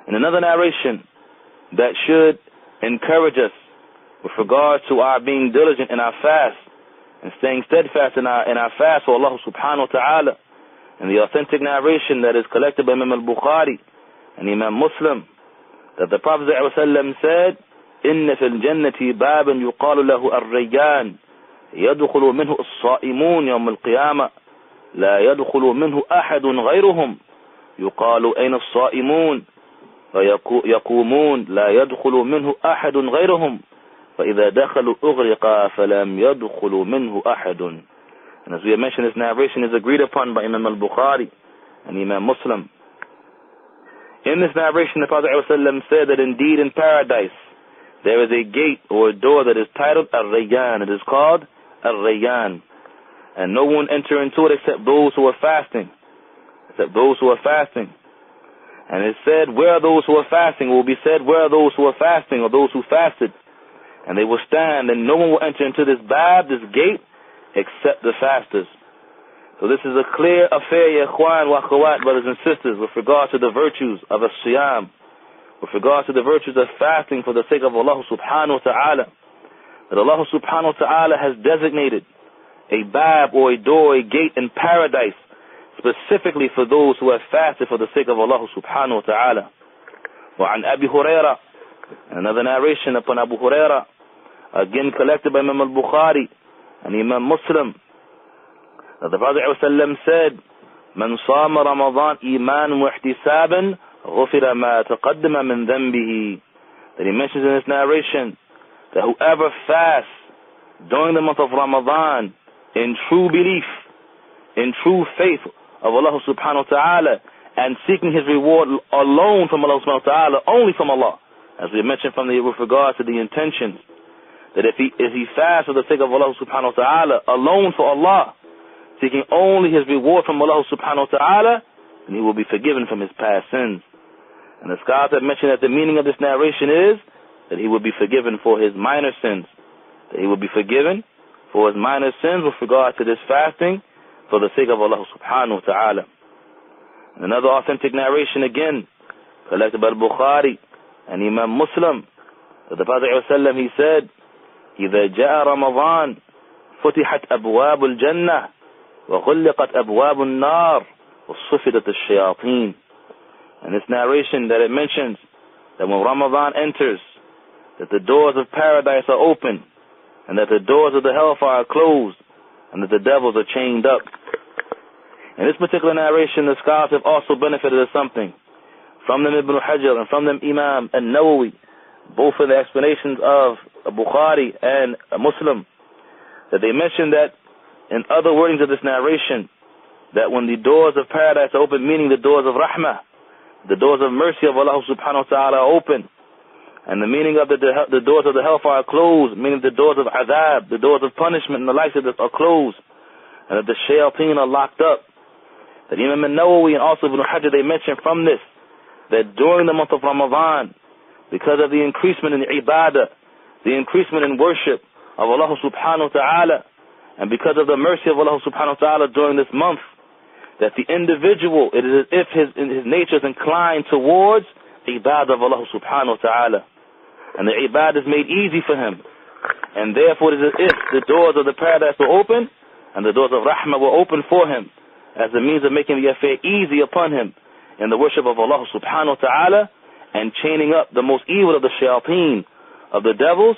In another narration that should encourage us with regard to our being diligent in our fast and staying steadfast in our fast for Allah subhanahu wa ta'ala, and the authentic narration that is collected by Imam al-Bukhari and Imam Muslim, that the Prophet ﷺ said, إن في الجنة بابا يقال له الريان يدخل منه الصائمون يوم القيامة لا يدخل منه أحد غيرهم يقال أين الصائمون فيقومون لا يدخل منه أحد غيرهم فإذا دخلوا أغرق فلم يدخل منه أحد. And as we have mentioned, this narration is agreed upon by Imam al-Bukhari and Imam Muslim. In this narration, the Prophet ﷺ said that indeed in paradise there is a gate or a door that is titled Ar-Rayyan. It is called Ar-Rayyan. And no one enter into it except those who are fasting. Except those who are fasting. And it said, where are those who are fasting? It will be said, where are those who are fasting, or those who fasted? And they will stand, and no one will enter into this bab, this gate, except the fasters. So this is a clear affair, ya ikhwan wa akhawat, brothers and sisters, with regard to the virtues of as-siyam, with regard to the virtues of fasting for the sake of Allah subhanahu wa ta'ala. That Allah subhanahu wa ta'ala has designated a bab or a door, a gate in paradise, specifically for those who have fasted for the sake of Allah subhanahu wa ta'ala. وعن أبي هريرة, another narration upon Abu Huraira, again collected by Imam al-Bukhari and Imam Muslim, that the Prophet ﷺ said, من صام رمضان إيمانا واحتسابا غفر ما تقدم من ذنبه. That he mentions in this narration that whoever fasts during the month of Ramadan in true belief, in true faith of Allah subhanahu wa ta'ala, and seeking his reward alone from Allah subhanahu wa ta'ala, only from Allah, as we mentioned with regard to the intentions, that if he fasts for the sake of Allah subhanahu wa ta'ala, alone for Allah, seeking only his reward from Allah subhanahu wa ta'ala, then he will be forgiven from his past sins. And the scholars have mentioned that the meaning of this narration is that he will be forgiven for his minor sins. That he will be forgiven for his minor sins with regard to this fasting for the sake of Allah subhanahu wa ta'ala. And another authentic narration again, collected by Bukhari and Imam Muslim, that the Prophet ﷺ, he said, إذا جاء رمضان فتحت أبواب الجنة وغلقت أبواب النار وصفدت الشياطين. And this narration that it mentions that when Ramadan enters, that the doors of paradise are open, and that the doors of the hellfire are closed, and that the devils are chained up. In this particular narration, the scholars have also benefited of something. From them Ibn Hajar and from them Imam al-Nawawi, both in the explanations of Bukhari and Muslim, that they mention that in other wordings of this narration, that when the doors of paradise are open, meaning the doors of rahmah, the doors of mercy of Allah subhanahu wa ta'ala are open, and the meaning of the doors of the hellfire are closed, meaning the doors of adhab, the doors of punishment and the likes of this are closed, and that the shayateen are locked up. That Imam al-Nawawi and also Ibn Hajar, they mention from this, that during the month of Ramadan, because of the increasement in ibadah, the increasement in worship of Allah subhanahu wa ta'ala, and because of the mercy of Allah subhanahu wa ta'ala during this month, that the individual, it is as if his nature is inclined towards ibadah of Allah subhanahu wa ta'ala, and the ibadah is made easy for him, and therefore it is as if the doors of the paradise were open, and the doors of rahmah were open for him, as a means of making the affair easy upon him in the worship of Allah subhanahu wa ta'ala, and chaining up the most evil of the shayateen, of the devils,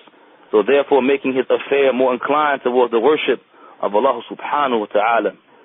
so therefore making his affair more inclined towards the worship of Allah subhanahu wa ta'ala.